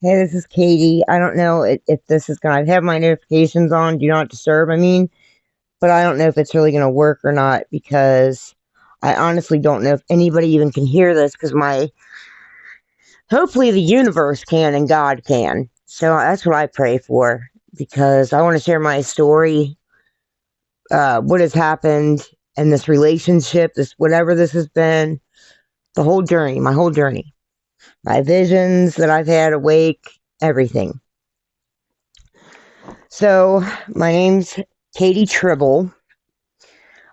Hey, this is Katie. I don't know if this is gonna. I have my notifications on, do not disturb. But I don't know if it's really gonna work or not because I honestly don't know if anybody even can hear this because my hopefully the universe can and God can. So that's what I pray for because I want to share my story, what has happened in this relationship, this whatever this has been, the whole journey, my whole journey, my visions that I've had awake, everything. So, my name's Katie Tribble.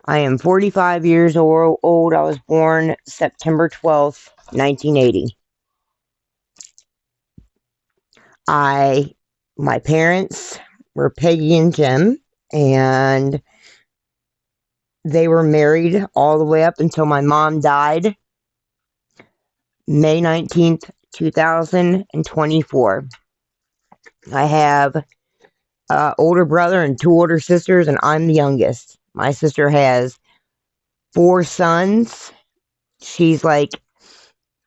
I am 45 years old. I was born September 12th, 1980. My parents were Peggy and Jim, and they were married all the way up until my mom died May 19th, 2024. I have an older brother and two older sisters, and I'm the youngest. My sister has 4 sons. She's like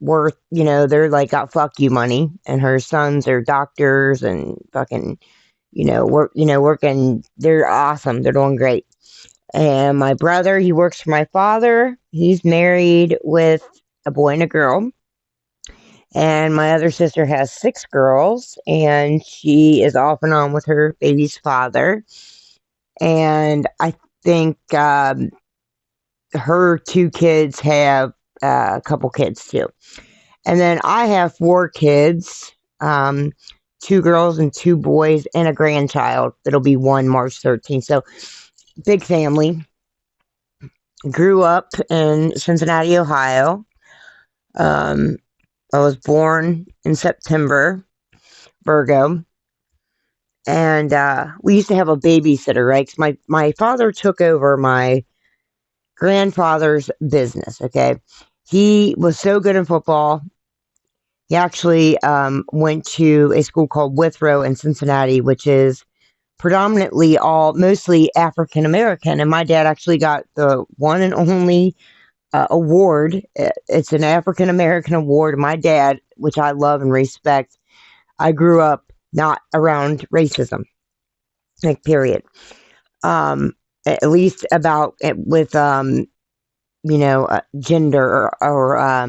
worth, they're like got fuck you money, and her sons are doctors and fucking, working. They're awesome. They're doing great. And my brother, he works for my father. He's married with a boy and a girl. And my other sister has 6 girls, and she is off and on with her baby's father. And I think her 2 kids have a couple kids too. And then I have 4 kids, 2 girls and 2 boys, and a grandchild that'll be 1 March 13th. So, big family. Grew up in Cincinnati, Ohio. I was born in September, Virgo. And we used to have a babysitter, right? 'Cause my father took over my grandfather's business, okay? He was so good in football. He actually went to a school called Withrow in Cincinnati, which is predominantly mostly African American. And my dad actually got the one and only award. It's an African American award. My dad, which I love and respect, I grew up not around racism, like period. At least about it with gender or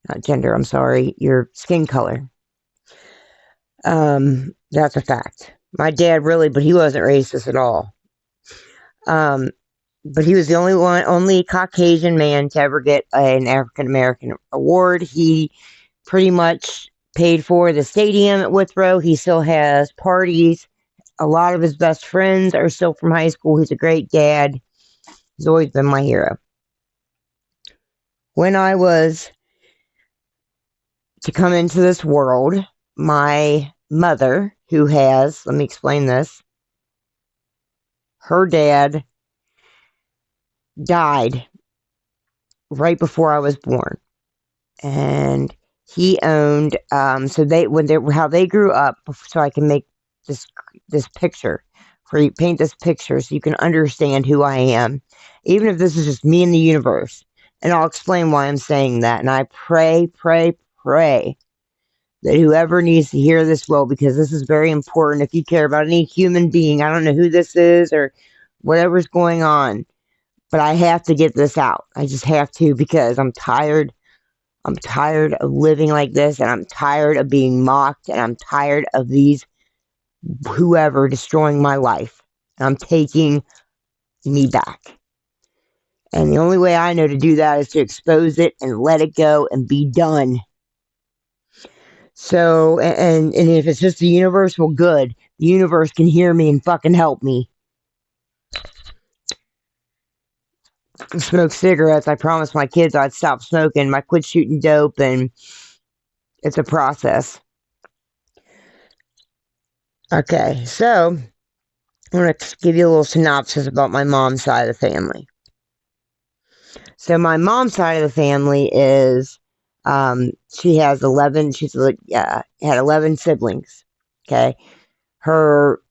not gender, I'm sorry, your skin color. That's a fact. My dad really, but he wasn't racist at all. But he was the only Caucasian man to ever get an African American award. He pretty much paid for the stadium at Withrow. He still has parties. A lot of his best friends are still from high school. He's a great dad. He's always been my hero. When I was to come into this world, my mother, let me explain this, her dad died right before I was born. And he owned, how they grew up, so I can make this picture, paint this picture so you can understand who I am, even if this is just me in the universe. And I'll explain why I'm saying that. And I pray that whoever needs to hear this will, because this is very important. If you care about any human being, I don't know who this is or whatever's going on, but I have to get this out. I just have to, because I'm tired. I'm tired of living like this, and I'm tired of being mocked, and I'm tired of whoever destroying my life. And I'm taking me back. And the only way I know to do that is to expose it and let it go and be done. So, and if it's just the universe, well, good. The universe can hear me and fucking help me. Smoke cigarettes. I promised my kids I'd stop smoking. I quit shooting dope, and it's a process. Okay, so I'm going to give you a little synopsis about my mom's side of the family. So my mom's side of the family is, she has 11, had 11 siblings, okay? Her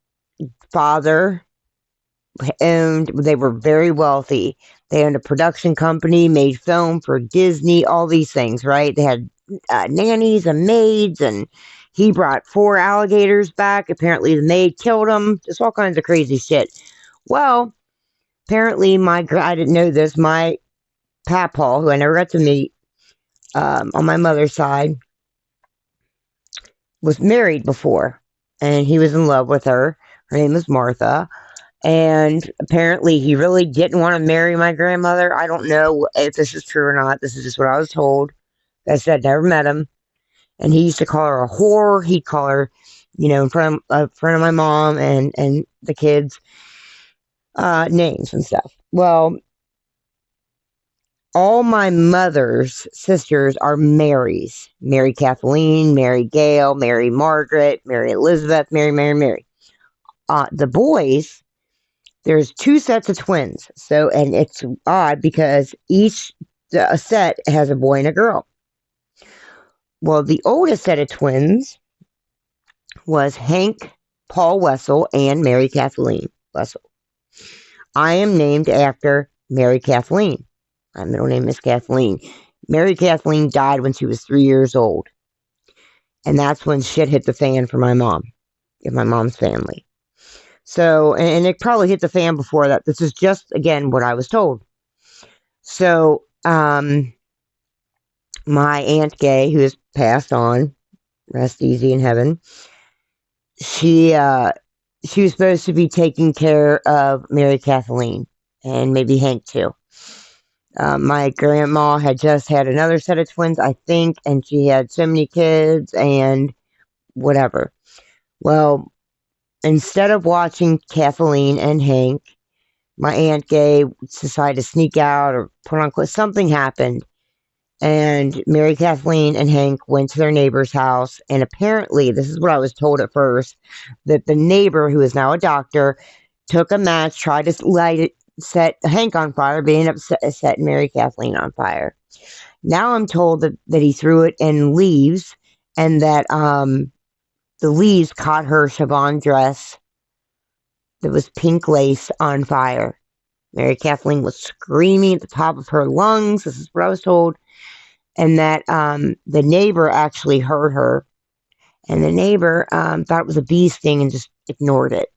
father they were very wealthy. They owned a production company, made film for Disney, all these things, right? They had nannies and maids, and He brought 4 alligators back. Apparently the maid killed them. Just all kinds of crazy shit. Well, apparently I didn't know this, my papaw, who I never got to meet, on my mother's side, was married before. And he was in love with her. Her name is Martha. And apparently he really didn't want to marry my grandmother. I don't know if this is true or not. This is just what I was told. Like I said, never met him. And he used to call her a whore. He'd call her, in front of my mom and the kids, names and stuff. Well, all my mother's sisters are Marys. Mary Kathleen, Mary Gail, Mary Margaret, Mary Elizabeth, Mary. The boys, there's 2 sets of twins. So, and it's odd because each set has a boy and a girl. Well, the oldest set of twins was Hank Paul Wessel and Mary Kathleen Wessel. I am named after Mary Kathleen. My middle name is Kathleen. Mary Kathleen died when she was 3 years old. And that's when shit hit the fan for my mom, and my mom's family. So, and it probably hit the fan before that. This is just, again, what I was told. So, my Aunt Gay, who has passed on, rest easy in heaven, she was supposed to be taking care of Mary Kathleen and maybe Hank too. My grandma had just had another set of twins, I think, and she had so many kids and whatever. Well, instead of watching Kathleen and Hank, my Aunt Gay decided to sneak out or put on clothes. Something happened. And Mary Kathleen and Hank went to their neighbor's house. And apparently, this is what I was told at first, that the neighbor, who is now a doctor, took a match, tried to set Hank on fire, but ended up setting Mary Kathleen on fire. Now I'm told that he threw it in leaves, and that the leaves caught her chiffon dress that was pink lace on fire. Mary Kathleen was screaming at the top of her lungs. This is what I was told. And that the neighbor actually heard her. And the neighbor thought it was a bee sting and just ignored it.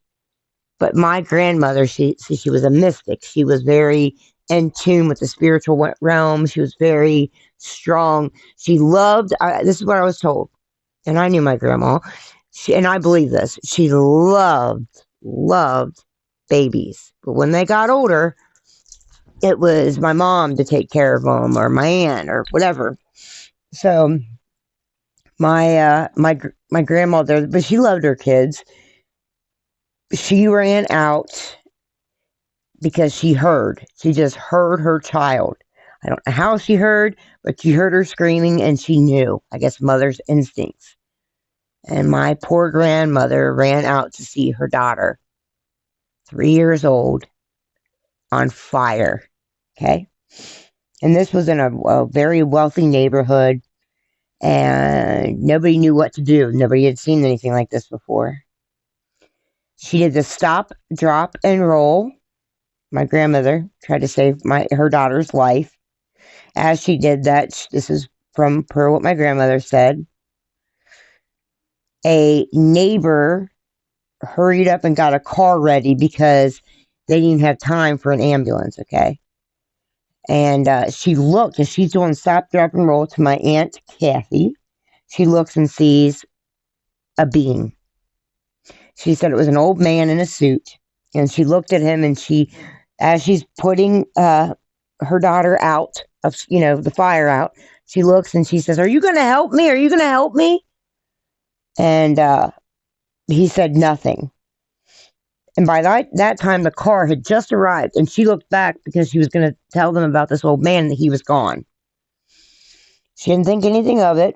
But my grandmother, she was a mystic. She was very in tune with the spiritual realm. She was very strong. She loved, this is what I was told, and I knew my grandma, and I believe this, she loved babies. But when they got older, it was my mom to take care of them, or my aunt, or whatever. So my grandmother, but she loved her kids. She ran out because she just heard her child. I don't know how she heard, but she heard her screaming and she knew, I guess, mother's instincts. And my poor grandmother ran out to see her daughter, 3 years old, on fire. Okay? And this was in a very wealthy neighborhood, and nobody knew what to do. Nobody had seen anything like this before. She did the stop, drop, and roll. My grandmother tried to save her daughter's life. As she did that, this is from per what my grandmother said, a neighbor hurried up and got a car ready because they didn't have time for an ambulance, okay? And she looked, and she's doing stop, drop, and roll to my Aunt Kathy. She looks and sees a being. She said it was an old man in a suit. And she looked at him, and as she's putting her daughter out of, the fire out, she looks and she says, "Are you going to help me? Are you going to help me?" And he said nothing. And by that time, the car had just arrived, and she looked back because she was going to tell them about this old man, that he was gone. She didn't think anything of it.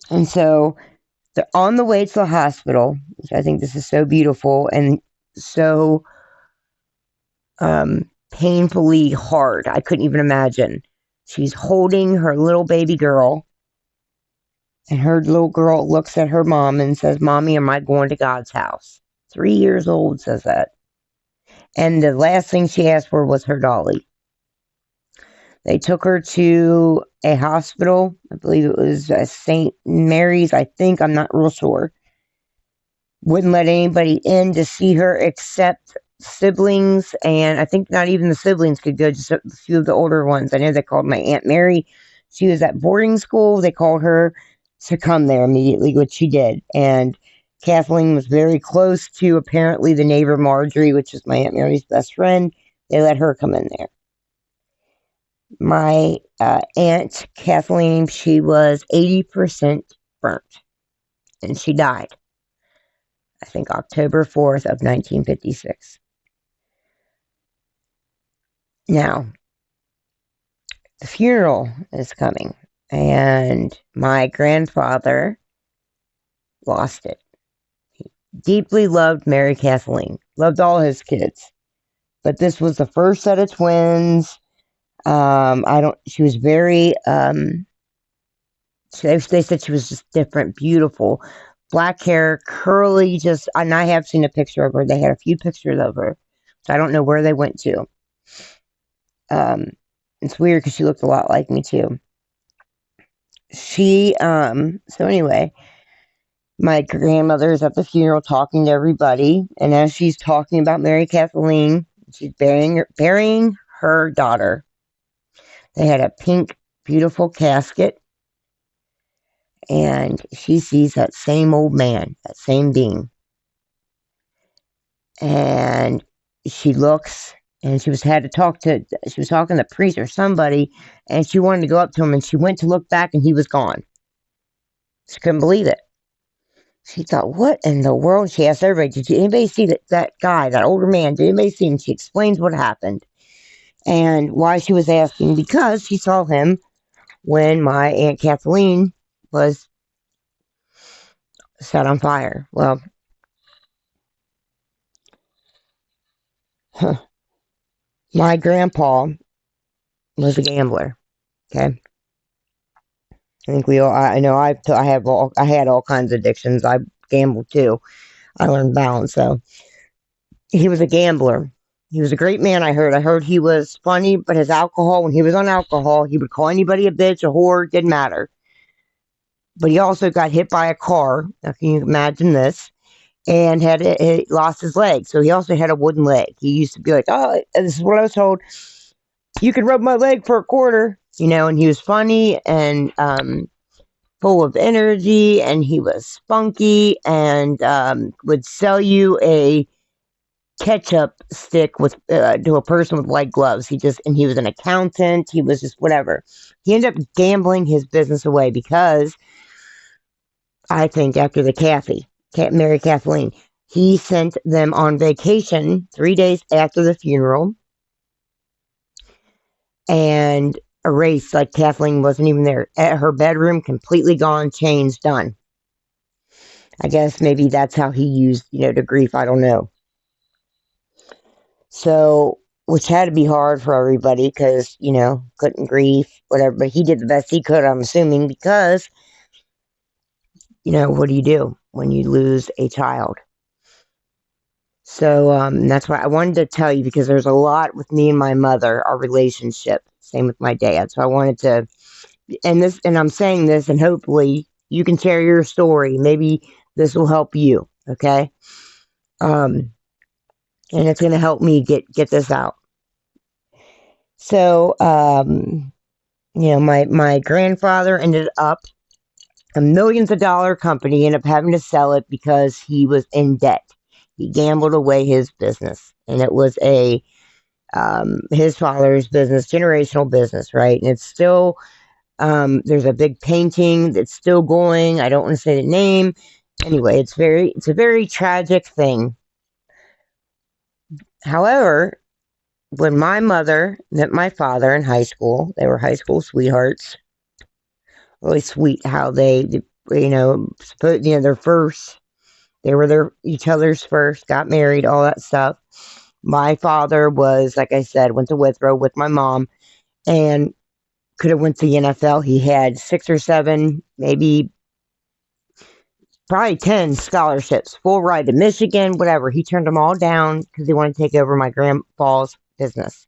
And so they're on the way to the hospital, which I think this is so beautiful and so painfully hard. I couldn't even imagine. She's holding her little baby girl, and her little girl looks at her mom and says, "Mommy, am I going to God's house?" 3 years old says that. And the last thing she asked for was her dolly. They took her to a hospital. I believe it was St. Mary's, I think. I'm not real sure. Wouldn't let anybody in to see her except siblings, and I think not even the siblings could go, just a few of the older ones. I know they called my Aunt Mary. She was at boarding school. They called her to come there immediately, which she did. And Kathleen was very close to apparently the neighbor Marjorie, which is my Aunt Mary's best friend. They let her come in there. My Aunt Kathleen, she was 80% burnt, and she died, I think, October 4th of 1956. Now, the funeral is coming, and my grandfather lost it. He deeply loved Mary Kathleen, loved all his kids, but this was the first set of twins. She was very, they said she was just different, beautiful, black hair, curly, and I have seen a picture of her. They had a few pictures of her, so I don't know where they went to. It's weird because she looked a lot like me too. So anyway, my grandmother is at the funeral talking to everybody, and as she's talking about Mary Kathleen, she's burying her daughter. They had a pink, beautiful casket, and she sees that same old man, that same being. And she looks, and she was talking to the priest or somebody, and she wanted to go up to him, and she went to look back, and he was gone. She couldn't believe it. She thought, what in the world? She asked everybody, did anybody see that guy, that older man? Did anybody see him? She explains what happened and why she was asking, because she saw him when my Aunt Kathleen was set on fire. Well, my grandpa was a gambler. Okay, I think we all. I know. I had all kinds of addictions. I gambled too. I learned balance. So he was a gambler. He was a great man. I heard he was funny, but his alcohol. When he was on alcohol, he would call anybody a bitch, a whore. Didn't matter. But he also got hit by a car. Now, can you imagine this? And he lost his leg. So he also had a wooden leg. He used to be like, oh, this is what I was told. You can rub my leg for a quarter. And he was funny and full of energy, and he was spunky, and would sell you a ketchup stick to a person with white gloves. He was an accountant. He was just whatever. He ended up gambling his business away because I think after Mary Kathleen, he sent them on vacation 3 days after the funeral and erased, like Kathleen wasn't even there. At her bedroom, completely gone, chains, done. I guess maybe that's how he used, the grief. I don't know. So, which had to be hard for everybody because, couldn't grieve, whatever. But he did the best he could, I'm assuming, because, what do you do when you lose a child? So that's why I wanted to tell you, because there's a lot with me and my mother, our relationship. Same with my dad. So I wanted to, and I'm saying this, and hopefully you can share your story. Maybe this will help you. Okay. And it's going to help me get this out. So, my grandfather ended up a millions of dollar company, ended up having to sell it because he was in debt. He gambled away his business, and it was his father's business, generational business, right? And it's still, there's a big painting that's still going. I don't want to say the name. Anyway, it's a very tragic thing. However, when my mother met my father in high school, they were high school sweethearts. Really sweet how they they're first. They were each other's first, got married, all that stuff. My father was, like I said, went to Withrow with my mom and could have went to the NFL. He had 6 or 7, maybe probably 10 scholarships, full ride to Michigan, whatever. He turned them all down because he wanted to take over my grandpa's business.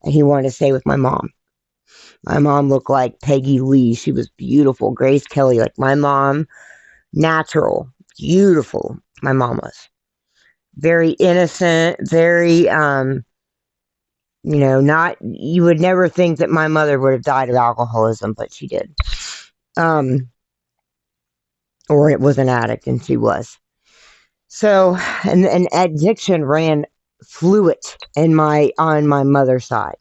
And he wanted to stay with my mom. My mom looked like Peggy Lee. She was beautiful. Grace Kelly, like my mom, natural, beautiful. My mom was very innocent, very, not, you would never think that my mother would have died of alcoholism, but she did. Or it was an addict, and she was. So, and addiction ran fluid on my mother's side.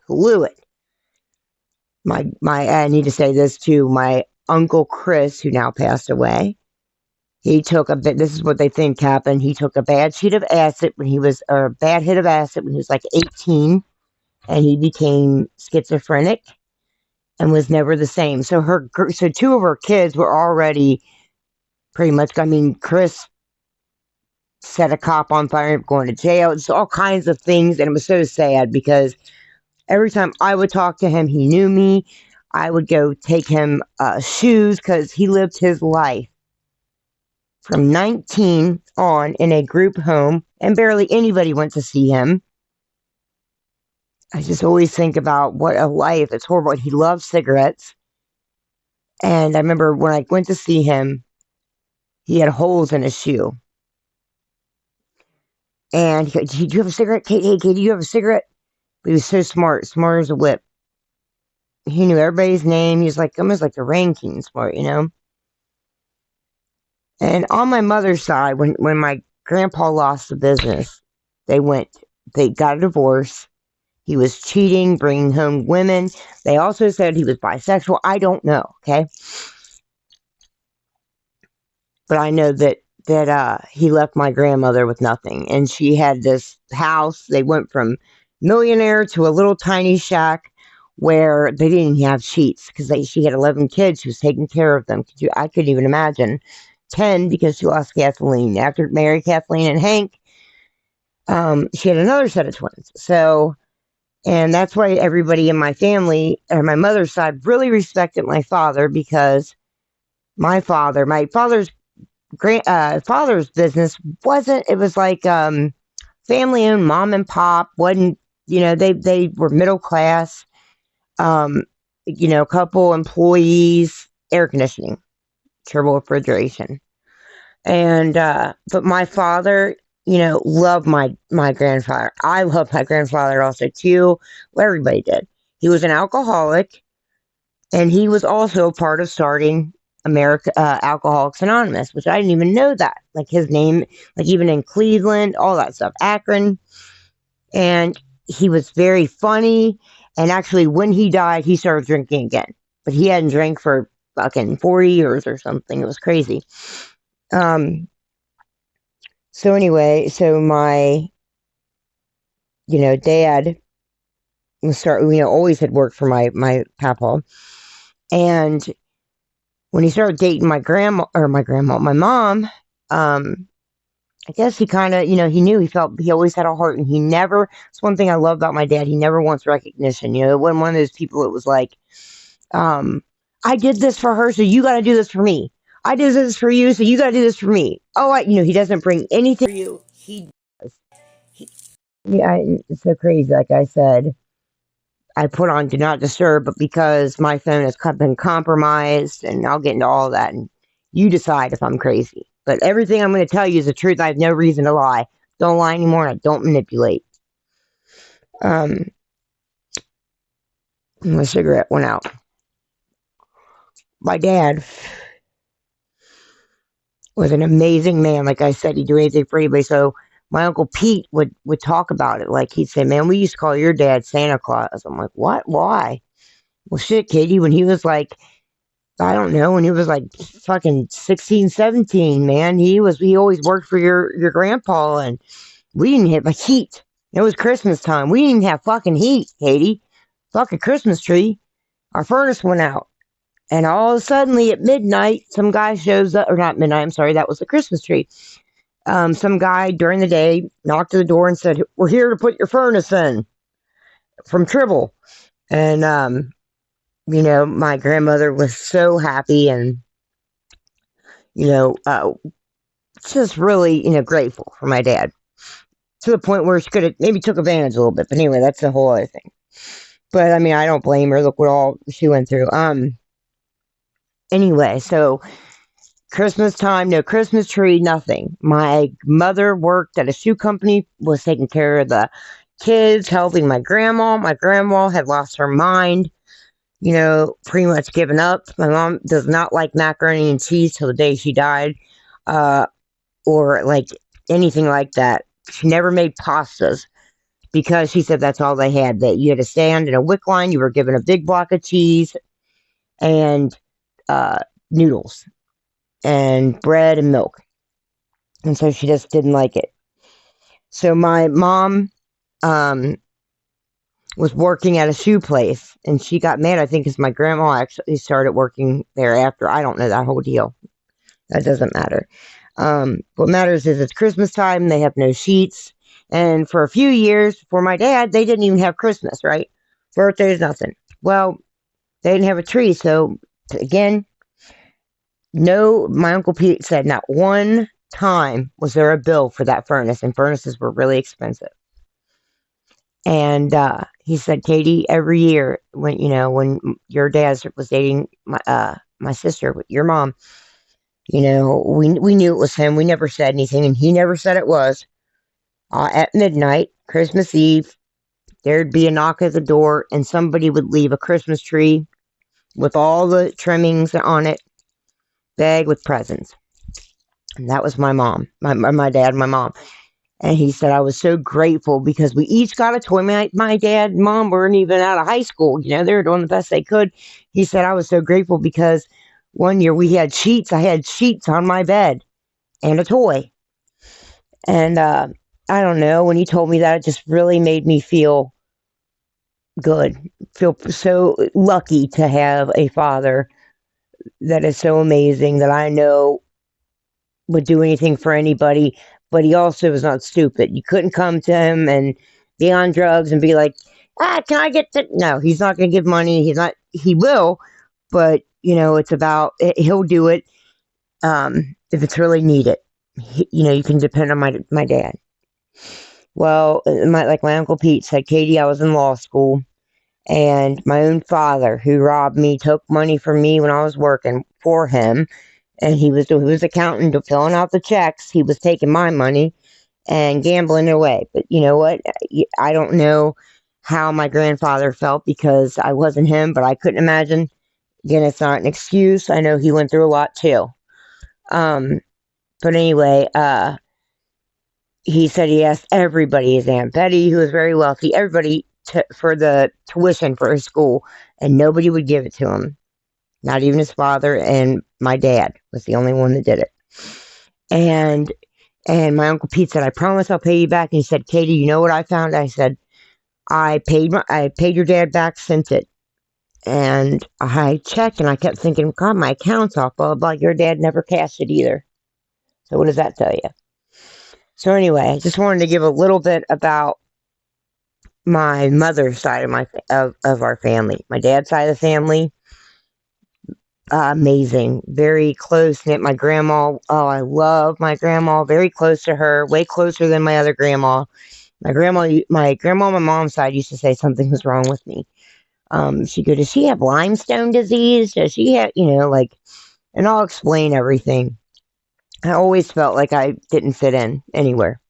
Fluid. I need to say this too. My uncle Chris, who now passed away, he took this is what they think happened. He took a bad hit of acid when he was 18, and he became schizophrenic and was never the same. So two of her kids were already pretty much, Chris set a cop on fire, going to jail. It's all kinds of things, and it was so sad because every time I would talk to him, he knew me. I would go take him shoes because he lived his life from 19 on in a group home, and barely anybody went to see him. I just always think about what a life. It's horrible. He loved cigarettes. And I remember when I went to see him, he had holes in his shoe. And he goes, "Do you have a cigarette? Hey, Katie, do you have a cigarette?" But he was so smart as a whip. He knew everybody's name. He was like almost like the Rain King smart, And on my mother's side, when my grandpa lost the business, they got a divorce. He was cheating, bringing home women. They also said he was bisexual. I don't know, okay? But I know that he left my grandmother with nothing. And she had this house. They went from millionaire to a little tiny shack where they didn't even have sheets because she had 11 kids. She was taking care of them. I couldn't even imagine. 10 because she lost Kathleen. After married Kathleen and Hank, she had another set of twins. So... And that's why everybody in my family, or my mother's side, really respected my father, because my father's father's business it was like family owned, mom and pop, wasn't, they were middle class, couple employees, air conditioning, turbo refrigeration. And, but my father, loved my grandfather. I loved my grandfather also too. Well, everybody did. He was an alcoholic, and he was also part of starting Alcoholics Anonymous, which I didn't even know that. Like his name, like even in Cleveland, all that stuff, Akron. And he was very funny. And actually, when he died, he started drinking again. But he hadn't drank for fucking 40 years or something. It was crazy. So anyway, my, dad always had worked for my papa. And when he started dating my mom, I guess he kind of, he knew, he always had a heart, and it's one thing I love about my dad. He never wants recognition. It wasn't one of those people that was like, I did this for her, so you got to do this for me. I did this for you, so you got to do this for me. Oh, he doesn't bring anything for you. He does. It's so crazy. Like I said, I put on Do Not Disturb, but because my phone has been compromised, and I'll get into all that, and you decide if I'm crazy. But everything I'm going to tell you is the truth. I have no reason to lie. Don't lie anymore, and I don't manipulate. My cigarette went out. My dad was an amazing man. Like I said, he'd do anything for anybody. So my Uncle Pete would talk about it. Like he'd say, "Man, we used to call your dad Santa Claus." I'm like, "What? Why?" "Well, shit, Katie, when he was like, I don't know, when he was like fucking 16, 17, man, he always worked for your grandpa, and we didn't have heat. It was Christmas time. We didn't have fucking heat, Katie. Fucking Christmas tree. Our furnace went out. And all of a sudden, at midnight, some guy shows up, or not midnight, I'm sorry, that was the Christmas tree. Some guy during the day knocked at the door and said, 'We're here to put your furnace in,' from Tribble." And, my grandmother was so happy, and, just really, grateful for my dad. To the point where she could have maybe took advantage a little bit. But anyway, that's a whole other thing. But I mean, I don't blame her. Look what all she went through. Anyway, so Christmas time, no Christmas tree, nothing. My mother worked at a shoe company, was taking care of the kids, helping my grandma. My grandma had lost her mind, pretty much given up. My mom does not like macaroni and cheese till the day she died, or like anything like that. She never made pastas because she said that's all they had. That you had to stand in a wick line. You were given a big block of cheese and noodles and bread and milk. And so she just didn't like it. So my mom was working at a shoe place, and she got mad, I think, because my grandma actually started working there after. I don't know that whole deal. That doesn't matter. What matters is it's Christmas time. They have no sheets. And for a few years, for my dad, they didn't even have Christmas, right? Birthdays, nothing. Well, they didn't have a tree. So, again, no, my Uncle Pete said not one time was there a bill for that furnace, and furnaces were really expensive. And he said, Katie, every year when your dad was dating my sister, your mom, we knew it was him. We never said anything, and he never said it was. At midnight, Christmas Eve, there'd be a knock at the door, and somebody would leave a Christmas tree with all the trimmings on it, bag with presents. And that was my mom, my dad, my mom. And he said, I was so grateful because we each got a toy. My dad and mom weren't even out of high school. They were doing the best they could. He said, I was so grateful because one year we had sheets. I had sheets on my bed and a toy. And I don't know, when he told me that, it just really made me feel good. Feel so lucky to have a father that is so amazing that I know would do anything for anybody. But he also was not stupid. You couldn't come to him and be on drugs and be like, can I get that? No, he's not going to give money. He will, but it's about, he'll do it if it's really needed. You can depend on my dad. Well, my Uncle Pete said, Katie, I was in law school, and my own father, who robbed me, took money from me when I was working for him. And he was accounting, filling out the checks. He was taking my money and gambling it away. But you know what? I don't know how my grandfather felt because I wasn't him, but I couldn't imagine. Again, it's not an excuse. I know he went through a lot too. But anyway, he said he asked everybody, his Aunt Betty, who was very wealthy, everybody for the tuition for his school, and nobody would give it to him. Not even his father, and my dad was the only one that did it. And my Uncle Pete said, I promise I'll pay you back. And he said, Katie, you know what I found? I said, I paid your dad back, sent it. And I checked, and I kept thinking, God, my account's off, blah, blah, blah. Your dad never cashed it either. So what does that tell you? So anyway, I just wanted to give a little bit about my mother's side of our family. My dad's side of the family, amazing, very close knit. My grandma, oh, I love my grandma, very close to her, way closer than my other grandma. My grandma on my mom's side used to say something was wrong with me. She'd go, does she have limestone disease? Does she have, and I'll explain everything. I always felt like I didn't fit in anywhere.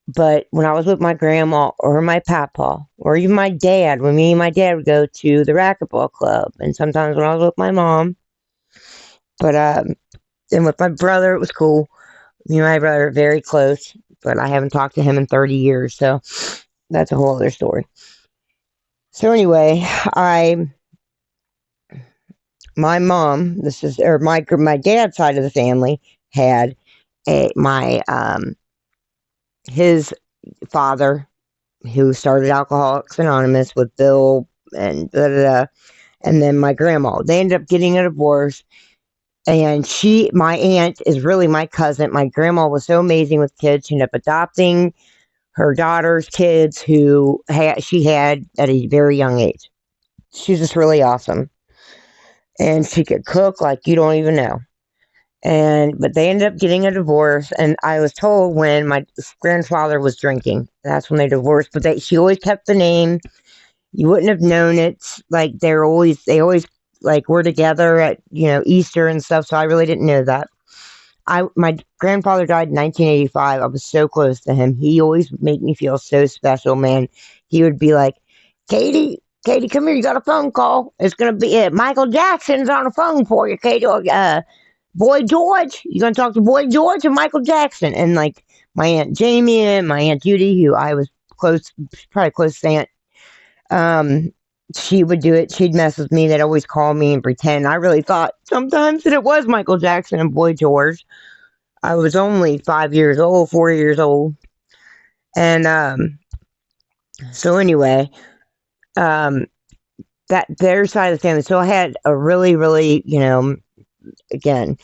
But when I was with my grandma or my papa or even my dad, when me and my dad would go to the racquetball club, and sometimes when I was with my mom, but and with my brother, it was cool. Me and my brother are very close, but I haven't talked to him in 30 years, so that's a whole other story. So anyway, my mom, my dad's side of the family had his father, who started Alcoholics Anonymous with Bill and and then my grandma. They ended up getting a divorce, and my aunt is really my cousin. My grandma was so amazing with kids. She ended up adopting her daughter's kids, who she had at a very young age. She's just really awesome, and she could cook like you don't even know. But they ended up getting a divorce, and I was told when my grandfather was drinking, that's when they divorced. But she always kept the name. You wouldn't have known it. Like they always like were together at Easter and stuff. So I really didn't know that. My grandfather died in 1985. I was so close to him. He always made me feel so special, man. He would be like, Katie, come here. You got a phone call. It's gonna be Michael Jackson's on the phone for you, Katie. Boy George, you gonna talk to Boy George or Michael Jackson? And like my Aunt Jamie and my Aunt Judy, who I was probably close to aunt, she would do it. She'd mess with me. They'd always call me and pretend. I really thought sometimes that it was Michael Jackson and Boy George. I was only 4 years old. And so anyway, that their side of the family. So I had a really, really, again,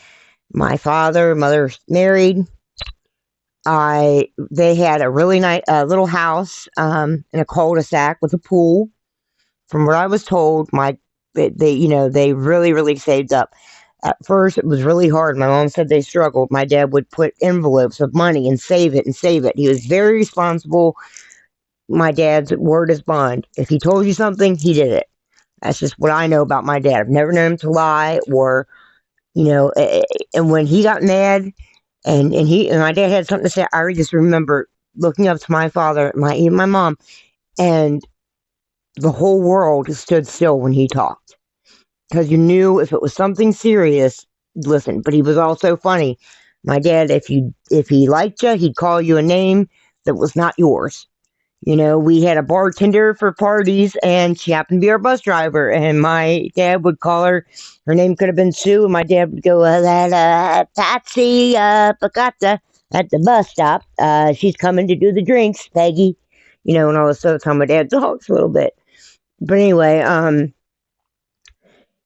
my mother married. They had a really nice little house in a cul-de-sac with a pool. From what I was told, they really, really saved up. At first, it was really hard. My mom said they struggled. My dad would put envelopes of money and save it and save it. He was very responsible. My dad's word is bond. If he told you something, he did it. That's just what I know about my dad. I've never known him to lie or, and when he got mad and my dad had something to say, I just remember looking up to my father, even my mom, and the whole world stood still when he talked. Because you knew if it was something serious, listen. But he was also funny. My dad, if he liked you, he'd call you a name that was not yours. We had a bartender for parties, and she happened to be our bus driver. And my dad would call her. Her name could have been Sue, and my dad would go, Patsy Pagata at the bus stop. She's coming to do the drinks, Peggy. And all this stuff. How my dad talks a little bit. But anyway,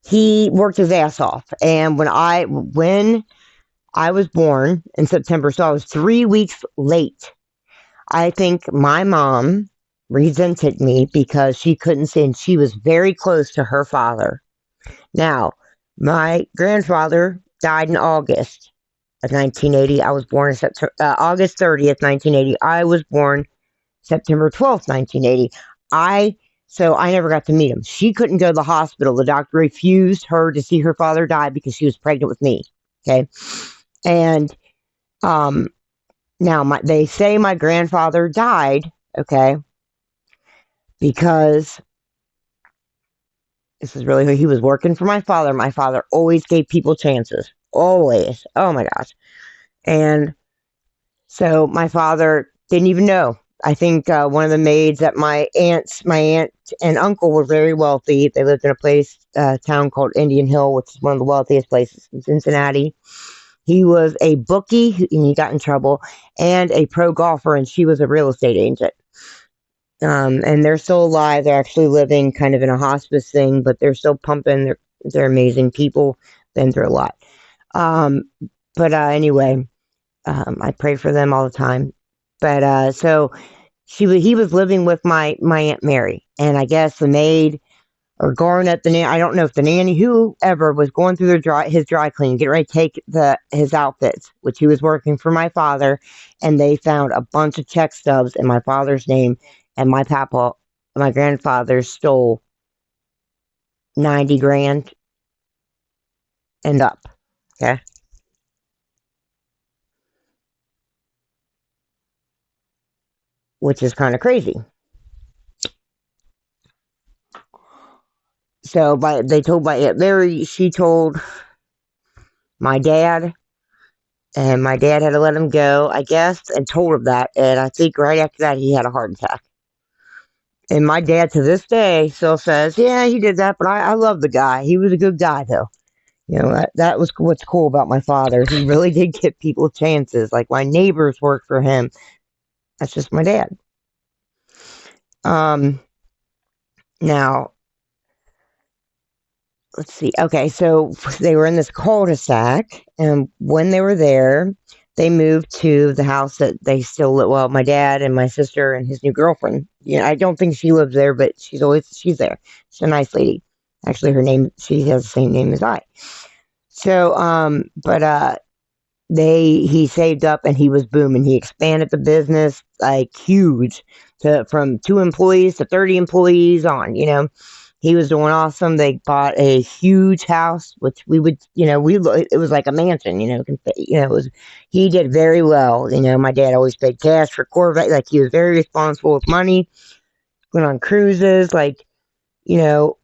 he worked his ass off. And when I was born in September, so I was 3 weeks late. I think my mom resented me because she couldn't say, and she was very close to her father. Now, my grandfather died in August of 1980. I was born August 30th, 1980. I was born September 12th, 1980. So I never got to meet him. She couldn't go to the hospital. The doctor refused her to see her father die because she was pregnant with me. Okay. And now they say my grandfather died, okay, because this is really, he was working for my father. My father always gave people chances. Always. Oh my gosh. And so my father didn't even know. I think one of the maids at my aunt and uncle were very wealthy. They lived in a place, town called Indian Hill, which is one of the wealthiest places in Cincinnati. He was a bookie, and he got in trouble, and a pro golfer, and she was a real estate agent. And they're still alive. They're actually living kind of in a hospice thing, but they're still pumping. They're amazing people. Been through a lot. But anyway, I pray for them all the time. But so he was living with my Aunt Mary, and I guess the maid or going at the nanny. I don't know if the nanny, whoever, was going through his dry cleaning, getting ready to take his outfits, which he was working for my father, and they found a bunch of check stubs in my father's name, and my grandfather stole 90 grand and up. Okay. Which is kind of crazy. So she told my dad, and my dad had to let him go, I guess, and told him that. And I think right after that, he had a heart attack. And my dad, to this day, still says, yeah, he did that, but I love the guy. He was a good guy, though. That was what's cool about my father. He really did give people chances. Like, my neighbors worked for him. That's just my dad. Now, let's see. Okay, so they were in this cul-de-sac, and when they were there, they moved to the house that they still live. Well, my dad and my sister and his new girlfriend. I don't think she lives there, but she's there. She's a nice lady. Actually, she has the same name as I. So, he saved up and he was booming. He expanded the business like huge, from 2 employees to 30 employees on, he was doing awesome. They bought a huge house, which we would, it was like a mansion, it was, he did very well. My dad always paid cash for Corvette. Like, he was very responsible with money, went on cruises, like, you know,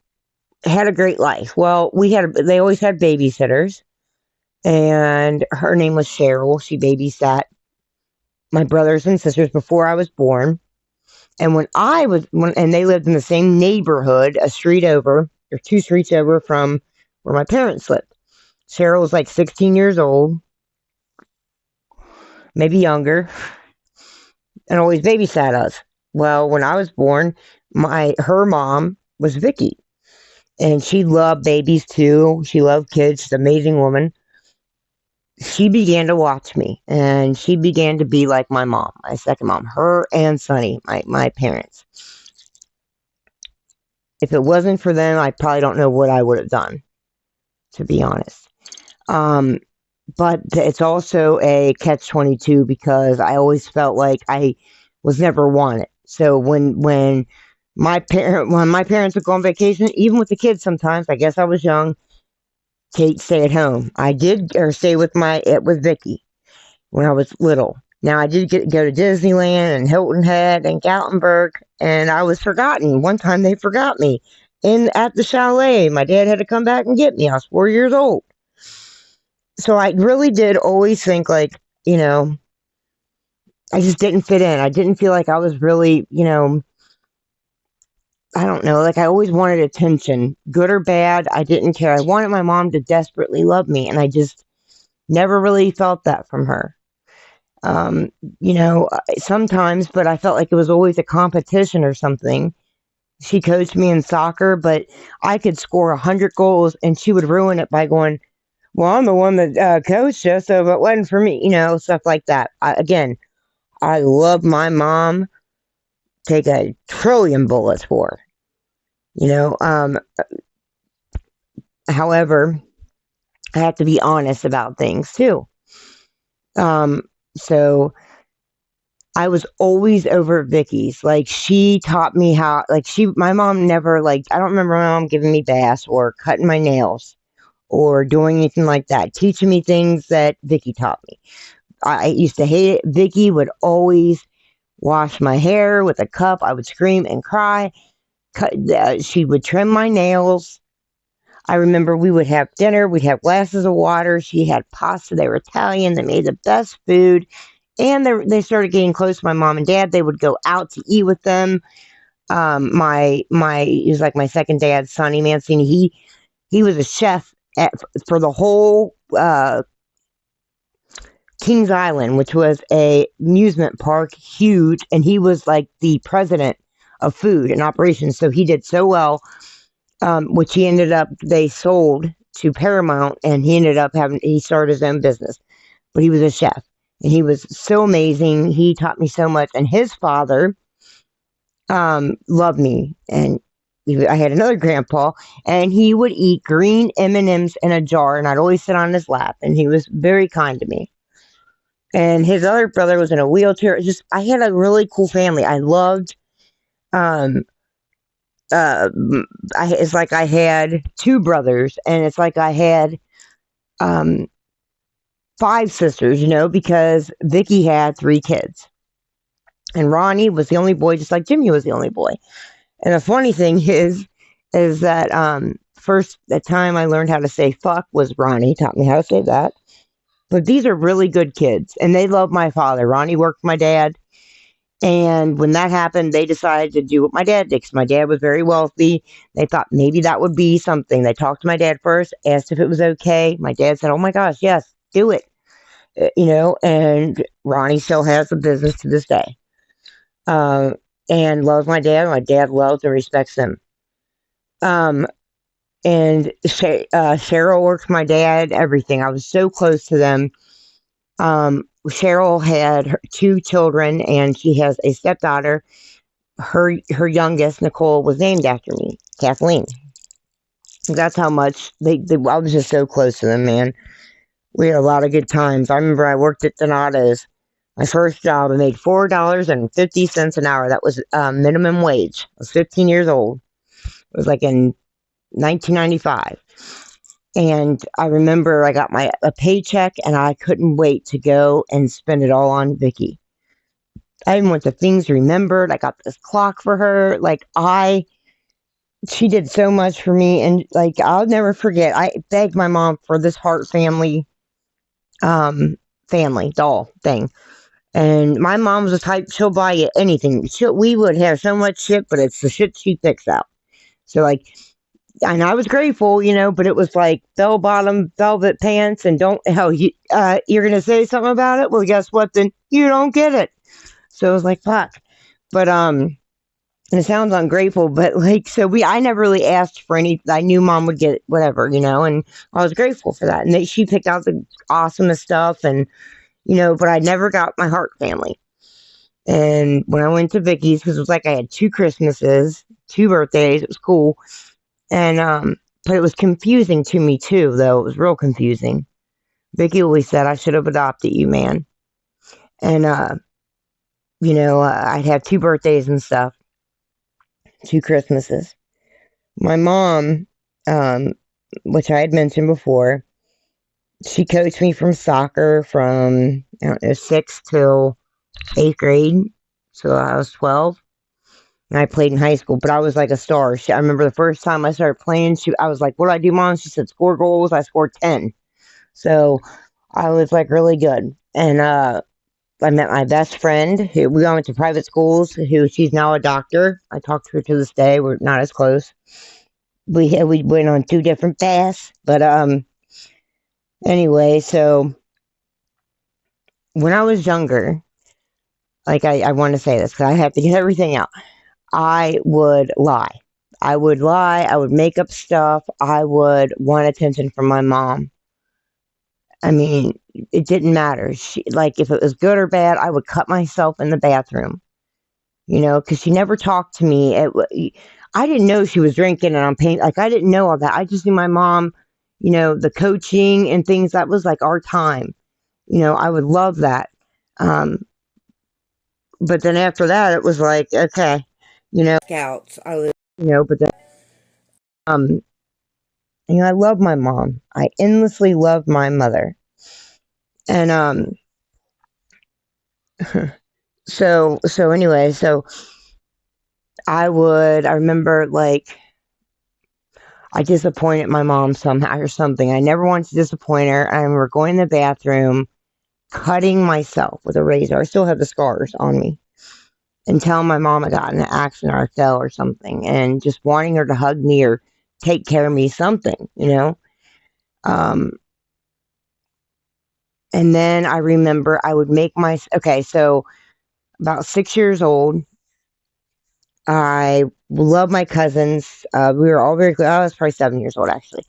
had a great life. Well, they always had babysitters, and her name was Cheryl. She babysat my brothers and sisters before I was born. And and they lived in the same neighborhood, a street over, or 2 streets over from where my parents lived. Cheryl was like 16 years old, maybe younger, and always babysat us. Well, when I was born, her mom was Vicky, and she loved babies too. She loved kids. She's an amazing woman. She began to watch me, and she began to be like my mom, my second mom, her and Sonny, my parents. If it wasn't for them, I probably don't know what I would have done, to be honest. But it's also a catch-22, because I always felt like I was never wanted. So when my parents would go on vacation, even with the kids sometimes, I guess I was young, Kate stay at home. I did, or stay with Vicky when I was little. Now, I did go to Disneyland and Hilton Head and Gatlinburg, and I was forgotten. One time they forgot me at the chalet. My dad had to come back and get me. I was 4 years old. So I really did always think, like, I just didn't fit in. I didn't feel like I was really, I don't know, like, I always wanted attention, good or bad. I didn't care. I wanted my mom to desperately love me, and I just never really felt that from her. Sometimes, but I felt like it was always a competition or something. She coached me in soccer, but I could score 100 goals and she would ruin it by going, well, I'm the one that coached you, so if it wasn't for me, stuff like that. I love my mom. Take a trillion bullets for her. However, I have to be honest about things too. So I was always over Vicky's. Like, she taught me how, like, my mom never, like, I don't remember my mom giving me baths or cutting my nails or doing anything like that, teaching me things that Vicky taught me. I used to hate it. Vicky would always wash my hair with a cup. I would scream and cry. She would trim my nails. I remember we would have dinner. We'd have glasses of water. She had pasta. They were Italian. They made the best food. And they started getting close to my mom and dad. They would go out to eat with them. He was like my second dad, Sonny Mancini. He was a chef for the whole Kings Island, which was a amusement park, huge, and he was like the president of food and operations. So he did so well, which they sold to Paramount, and he started his own business. But he was a chef, and he was so amazing. He taught me so much, and his father loved me. And I had another grandpa, and he would eat green M&Ms in a jar, and I'd always sit on his lap, and he was very kind to me. And his other brother was in a wheelchair. I had a really cool family. I loved, it's like I had 2 brothers, and it's like I had 5 sisters, because Vicky had 3 kids. And Ronnie was the only boy, just like Jimmy was the only boy. And the funny thing is that the time I learned how to say fuck was Ronnie taught me how to say that. But these are really good kids, and they love my father. Ronnie worked for my dad, and when that happened, they decided to do what my dad did, because my dad was very wealthy. They thought maybe that would be something. They talked to my dad first, asked if it was okay. My dad said, oh my gosh, yes, do it. And Ronnie still has the business to this day. And loves my dad. My dad loves and respects him. And Cheryl worked for my dad, everything. I was so close to them. Cheryl had 2 children, and she has a stepdaughter. Her youngest, Nicole, was named after me, Kathleen. That's how much I was just so close to them, man. We had a lot of good times. I remember I worked at Donato's. My first job, I made $4.50 an hour. That was minimum wage. I was 15 years old. It was like in 1995. And I remember I got a paycheck and I couldn't wait to go and spend it all on Vicky. I even went to Things Remembered. I got this clock for her. She did so much for me. And like, I'll never forget, I begged my mom for this Heart family doll thing. And my mom was the type, she'll buy you anything. We would have so much shit, but it's the shit she picks out. So like, and I was grateful, but it was like bell bottom velvet pants and you're going to say something about it? Well, guess what? Then you don't get it. So it was like, fuck. But, and it sounds ungrateful, but like, I never really asked for any, I knew mom would get whatever, and I was grateful for that. And she picked out the awesomest stuff and, but I never got my Heart family. And when I went to Vicky's, because it was like I had 2 Christmases, 2 birthdays, it was cool. And, but it was confusing to me too, though. It was real confusing. Vicky always said, I should have adopted you, man. And, I'd have 2 birthdays and stuff, 2 Christmases. My mom, which I had mentioned before, she coached me from soccer from, 6th till 8th grade. So I was 12. And I played in high school, but I was like a star. I remember the first time I started playing, I was like, what do I do, Mom? She said, score goals. I scored 10. So I was like really good. And I met my best friend, who we all went to private schools, she's now a doctor. I talk to her to this day. We're not as close. We went on 2 different paths. But anyway, so when I was younger, like I want to say this because I have to get everything out. I would lie. I would make up stuff. I would want attention from my mom. I mean, it didn't matter. If it was good or bad, I would cut myself in the bathroom, because she never talked to me. I didn't know she was drinking and I'm paying. Like, I didn't know all that. I just knew my mom, the coaching and things. That was like our time. I would love that. But then after that, it was like, okay, scouts. I was, but then, I love my mom. I endlessly love my mother. And, so anyway, I remember like, I disappointed my mom somehow or something. I never wanted to disappoint her. I remember going to the bathroom, cutting myself with a razor. I still have the scars on me. And telling my mom I got in an accident or I fell or something. And just wanting her to hug me or take care of me, something, And then I remember I would make so about 6 years old, I love my cousins. We were all very close. I was probably 7 years old, actually.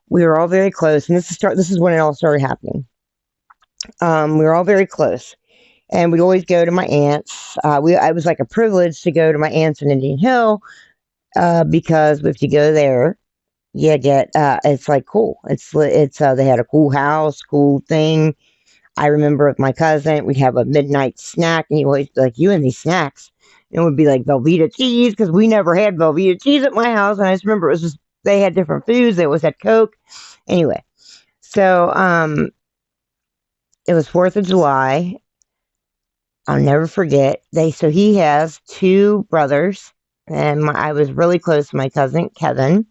We were all very close, and this is when it all started happening. We were all very close, and we'd always go to my aunt's. It was like a privilege to go to my aunt's in Indian Hill, because if you go there, you get it's like cool. It's they had a cool house, cool thing. I remember with my cousin, we'd have a midnight snack, and he always be like, you and these snacks. And it would be like Velveeta cheese, because we never had Velveeta cheese at my house. And I just remember it was just, they had different foods. They always had Coke. Anyway, so it was 4th of July. I'll never forget. So he has 2 brothers, and I was really close to my cousin, Kevin.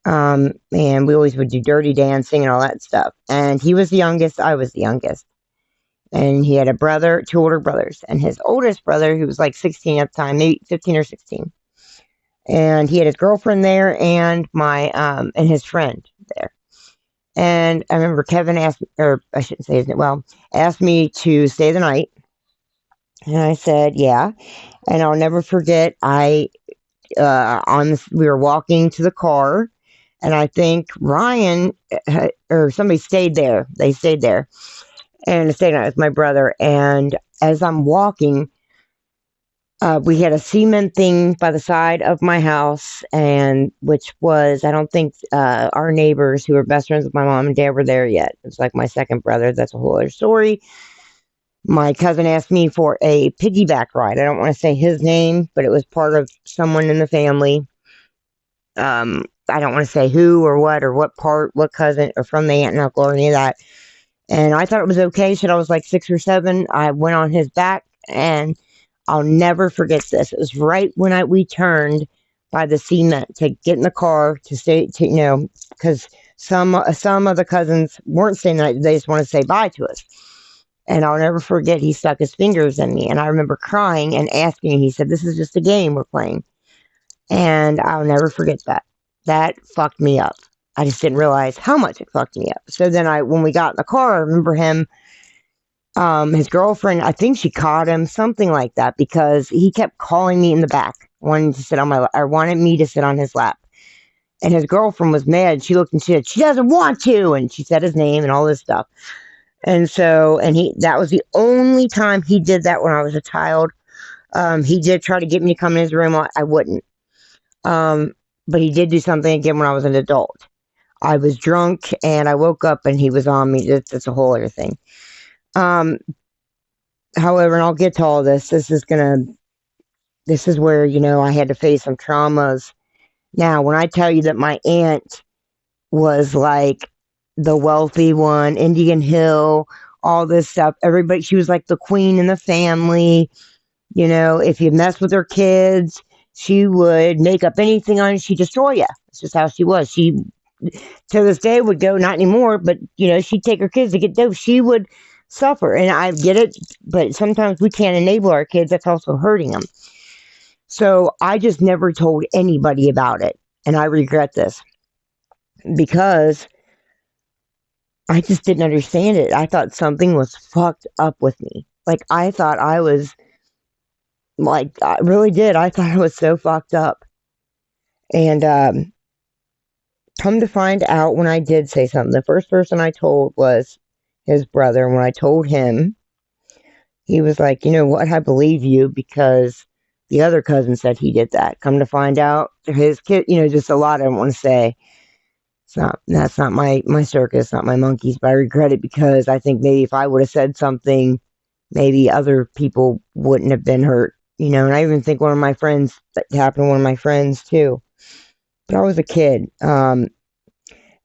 And we always would do dirty dancing and all that stuff. And he was the youngest. I was the youngest. And he had a brother, 2 older brothers. And his oldest brother, who was like 16 at the time, maybe 15 or 16. And he had his girlfriend there and and his friend there. And I remember Kevin asked, or I shouldn't say his name, asked me to stay the night. And I said, yeah. And I'll never forget, we were walking to the car, and I think Ryan or somebody stayed there. They stayed there. And I stayed out with my brother. And as I'm walking, We had a cement thing by the side of my house, and which was, I don't think our neighbors who were best friends with my mom and dad were there yet. It's like my second brother. That's a whole other story. My cousin asked me for a piggyback ride. I don't want to say his name, but it was part of someone in the family. I don't want to say who or what part, what cousin, or from the aunt and uncle or any of that. And I thought it was okay. Said I was like 6 or 7. I went on his back, and I'll never forget this. It was right when we turned by the cement to get in the car to stay, because some of the cousins weren't staying the night. They just want to say bye to us. And I'll never forget, he stuck his fingers in me, and I remember crying and asking. He said, "This is just a game we're playing," and I'll never forget that. That fucked me up. I just didn't realize how much it fucked me up. So then when we got in the car, I remember his girlfriend, I think she caught him, something like that, because he kept calling me in the back, wanting to sit on my lap, or wanted me to sit on his lap. And his girlfriend was mad. She looked and she said, "She doesn't want to," and she said his name and all this stuff. And so, that was the only time he did that when I was a child. He did try to get me to come in his room. I wouldn't. But he did do something again when I was an adult. I was drunk and I woke up and he was on me. That's a whole other thing. However, and I'll get to all this. This is where, I had to face some traumas. Now, when I tell you that my aunt was like the wealthy one, Indian Hill, all this stuff, she was like the queen in the family. If you mess with her kids, she would make up anything on you. She'd destroy you. That's just how she was. She, to this day, would go, not anymore, but, she'd take her kids to get dope. She would suffer. And I get it, but sometimes we can't enable our kids. That's also hurting them. So I just never told anybody about it. And I regret this because I just didn't understand it. I thought something was fucked up with me. Like, I thought I was, like, I really did. I thought I was so fucked up. And come to find out, when I did say something, the first person I told was his brother. And when I told him, he was like, "You know what? I believe you, because the other cousin said he did that." Come to find out, his kid, just a lot I don't want to say. That's not my circus, not my monkeys, but I regret it because I think maybe if I would have said something, maybe other people wouldn't have been hurt, and I even think that happened to one of my friends too. But I was a kid.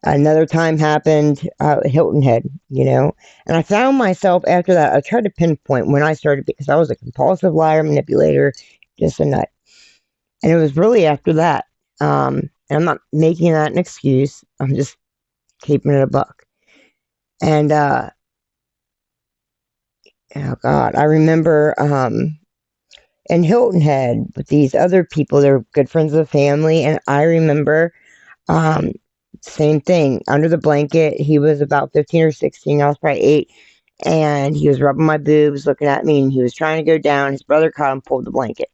Another time happened at Hilton Head, and I found myself after that. I tried to pinpoint when I started, because I was a compulsive liar, manipulator, just a nut. And it was really after that. And I'm not making that an excuse. I'm just keeping it a buck. And, oh God, I remember in Hilton Head with these other people, they're good friends of the family. And I remember same thing, under the blanket. He was about 15 or 16. I was probably 8. And he was rubbing my boobs, looking at me, and he was trying to go down. His brother caught him, pulled the blanket.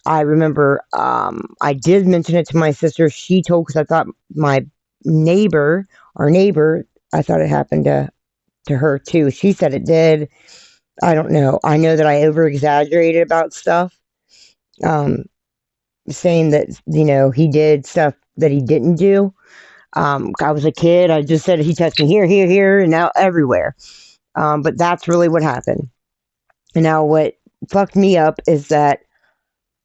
I remember I did mention it to my sister. She told, because I thought our neighbor, I thought it happened to her too. She said it did. I don't know. I know that I over-exaggerated about stuff, saying that, he did stuff that he didn't do. I was a kid. I just said he touched me here, and now everywhere. But that's really what happened. And now what fucked me up is that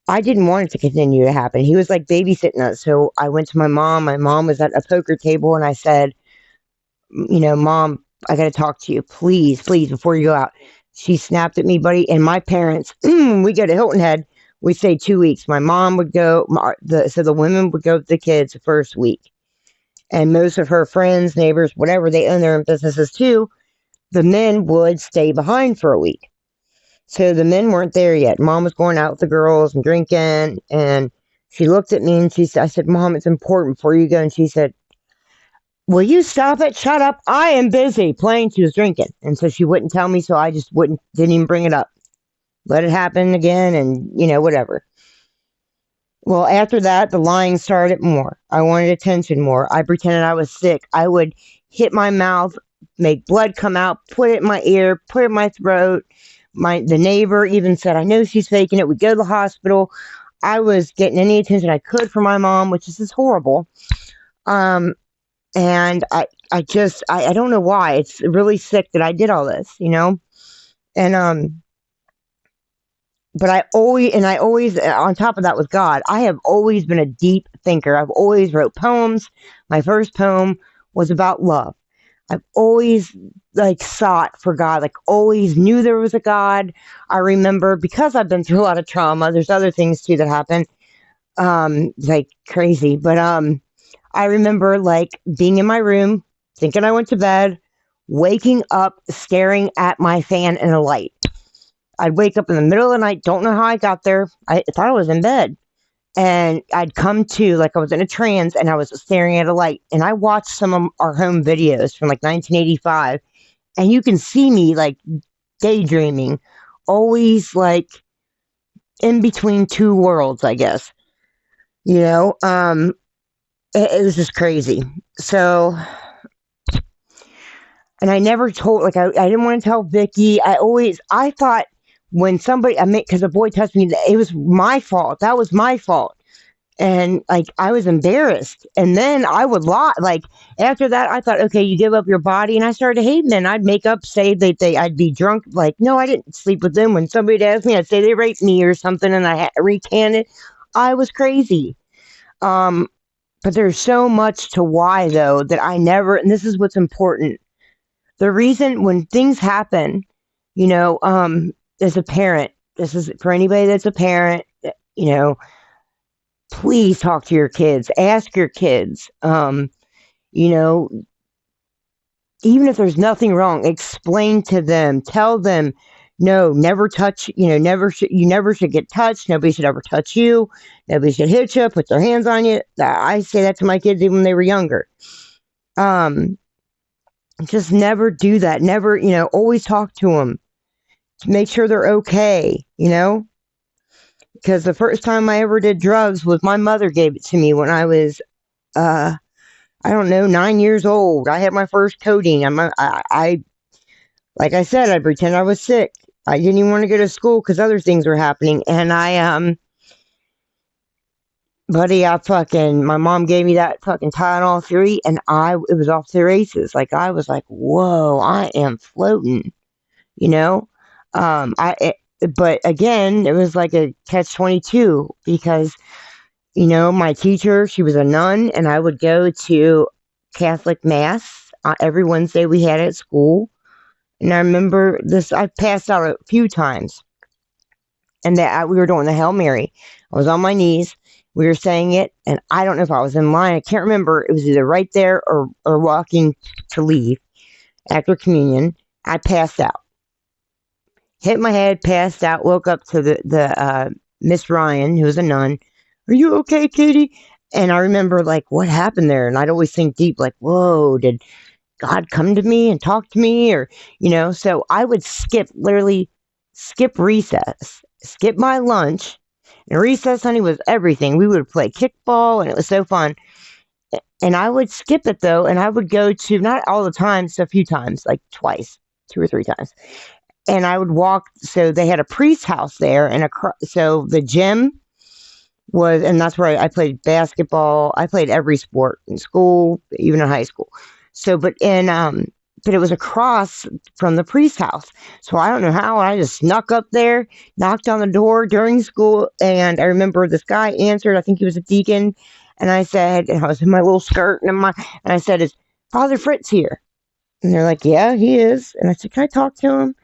I didn't want it to continue to happen. He was like babysitting us. So I went to my mom. My mom was at a poker table, and I said, "Mom, I got to talk to you. Please, before you go out." She snapped at me, buddy. And my parents, we go to Hilton Head. We stay 2 weeks. My mom would go, so the women would go with the kids the first week. And most of her friends, neighbors, whatever, they own their own businesses too. The men would stay behind for a week. So the men weren't there yet. Mom was going out with the girls and drinking. And she looked at me and I said, "Mom, it's important before you go." And she said, "Will you stop it? Shut up. I am busy playing." She was drinking. And so she wouldn't tell me. So I just didn't even bring it up. Let it happen again and, whatever. Well, after that, the lying started more. I wanted attention more. I pretended I was sick. I would hit my mouth, make blood come out, put it in my ear, put it in my throat. the neighbor even said, I know she's faking it. We go to the hospital. I was getting any attention I could from my mom, which is just horrible. And I don't know why. It's really sick that I did all this, you know? And, but I always, on top of that with God, I have always been a deep thinker. I've always wrote poems. My first poem was about love. I've always like sought for God, like always knew there was a God. I remember, because I've been through a lot of trauma, there's other things too that happen, like crazy. But I remember like being in my room, thinking I went to bed, waking up, staring at my fan and a light. I'd wake up in the middle of the night, don't know how I got there. I thought I was in bed. And I'd come to, like I was in a trance and I was staring at a light. And I watched some of our home videos from like 1985. And you can see me like daydreaming, always like in between two worlds, I guess. You know, it was just crazy. So, and I never told, like, I didn't want to tell Vicky. I thought when somebody, because a boy touched me, it was my fault. That was my fault. And like, I was embarrassed. And then I would lie. Like, after that, I thought, okay, you give up your body. And I started hating men. I'd make up, say that I'd be drunk. Like, no, I didn't sleep with them. When somebody asked me, I'd say they raped me or something. And I recanted. I was crazy. But there's so much to why, though, that I never, and this is what's important. The reason when things happen, you know, as a parent, this is for anybody that's a parent, you know, please talk to your kids, ask your kids, you know, even if there's nothing wrong, explain to them, tell them, no, never touch, you know, you never should get touched. Nobody should ever touch you. Nobody should hit you, put their hands on you. I say that to my kids even when they were younger. Just never do that. Never, you know, always talk to them to make sure they're okay, you know? Because the first time I ever did drugs was my mother gave it to me when I was, I don't know, 9 years old. I had my first codeine. Like I said, I pretend I was sick. I didn't even want to go to school because other things were happening. And buddy, my mom gave me that fucking Tylenol 3 and it was off to the races. Like, I was like, whoa, I am floating, you know? But again, it was like a catch-22 because, you know, my teacher, she was a nun, and I would go to Catholic Mass every Wednesday we had at school. And I remember this, I passed out a few times. And that we were doing the Hail Mary. I was on my knees. We were saying it. And I don't know if I was in line. I can't remember. It was either right there or walking to leave after communion. I passed out. Hit my head, passed out, woke up to the Miss Ryan, who was a nun. Are you okay, Katie? And I remember, like, what happened there? And I'd always think deep, like, whoa, did God come to me and talk to me? Or, you know, so I would literally skip recess, skip my lunch. And recess, honey, was everything. We would play kickball, and it was so fun. And I would skip it, though, and I would go to, not all the time, so a few times, like twice, 2 or 3 times. And I would walk, so they had a priest's house there, and so the gym was, and that's where I played basketball. I played every sport in school, even in high school. So, but it was across from the priest's house. So I don't know how, I just snuck up there, knocked on the door during school, and I remember this guy answered, I think he was a deacon, and I said, and I was in my little skirt, and I said, is Father Fritz here? And they're like, yeah, he is. And I said, can I talk to him?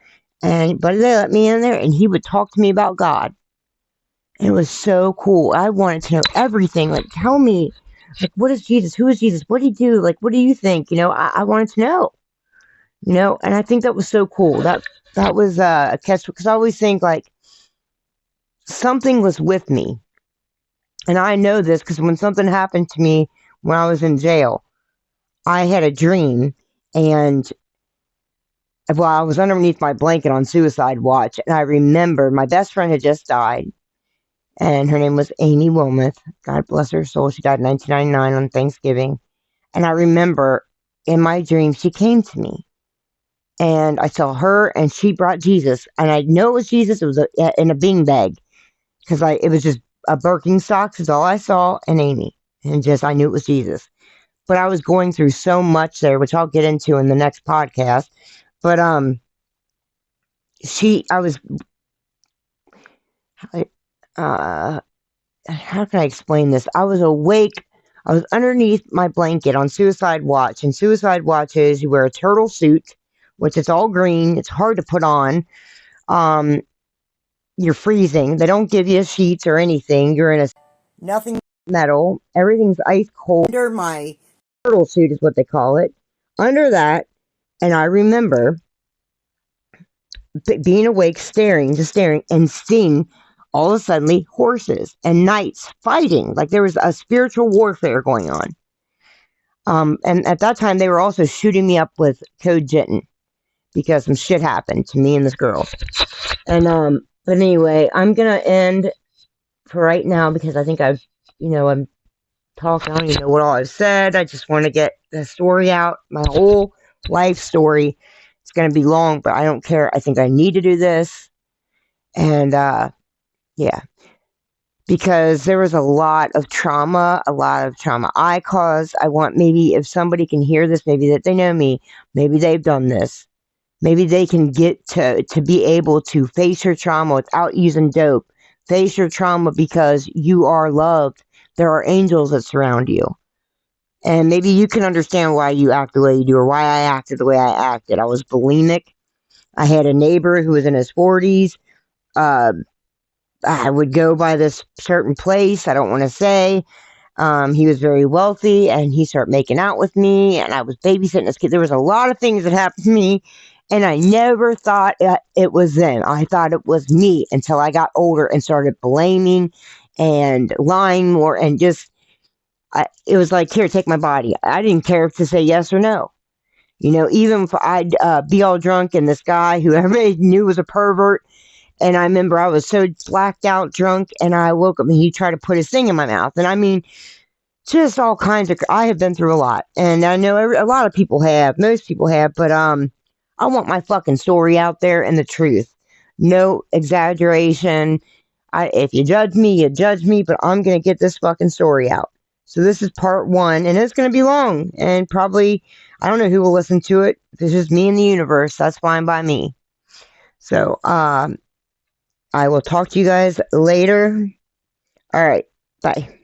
But they let me in there, and he would talk to me about God. And it was so cool. I wanted to know everything. Like, tell me, like, what is Jesus? Who is Jesus? What did he do? Like, what do you think? You know, I wanted to know. You know, and I think that was so cool. That was a catch, because I always think, like, something was with me. And I know this because when something happened to me when I was in jail, I had a dream, and well, I was underneath my blanket on suicide watch, and I remember my best friend had just died, and her name was Amy Wilmoth. God bless her soul. She died in 1999 on Thanksgiving. And I remember in my dream, she came to me, and I saw her, and she brought Jesus, and I know it was Jesus. It was in a bean bag, because it was just a Birkenstocks is all I saw, and Amy, and just I knew it was Jesus. But I was going through so much there, which I'll get into in the next podcast. But I was, how can I explain this? I was awake. I was underneath my blanket on suicide watch, and suicide watch is you wear a turtle suit, which is all green. It's hard to put on. You're freezing. They don't give you sheets or anything. You're in a nothing metal. Everything's ice cold. Under my turtle suit is what they call it. Under that, and I remember being awake, staring, and seeing all of a sudden horses and knights fighting. Like there was a spiritual warfare going on. And at that time, they were also shooting me up with Code Jitten because some shit happened to me and this girl. And but anyway, I'm gonna end for right now because I think I'm talking. I don't even know what all I've said. I just want to get the story out, my whole life story. It's going to be long, but I don't care. I think I need to do this. And, yeah. Because there was a lot of trauma I caused. I want maybe if somebody can hear this, maybe that they know me, maybe they've done this. Maybe they can get to be able to face your trauma without using dope. Face your trauma because you are loved. There are angels that surround you. And maybe you can understand why you act the way you do or why I acted the way I acted. I was bulimic. I had a neighbor who was in his 40s. I would go by this certain place. I don't want to say. He was very wealthy, and he started making out with me, and I was babysitting this kid. There was a lot of things that happened to me, and I never thought it was them. I thought it was me until I got older and started blaming and lying more, and just it was like, here, take my body. I didn't care to say yes or no. Even if I'd be all drunk and this guy who everybody knew was a pervert, and I remember I was so blacked out drunk, and I woke up and he tried to put his thing in my mouth. And I mean, just all kinds of, I have been through a lot. And I know a lot of people have, most people have, but I want my fucking story out there and the truth. No exaggeration. If you judge me, you judge me, but I'm going to get this fucking story out. So this is part 1, and it's going to be long, and probably, I don't know who will listen to it. If it's just me and the universe, that's fine by me. So, I will talk to you guys later. All right, bye.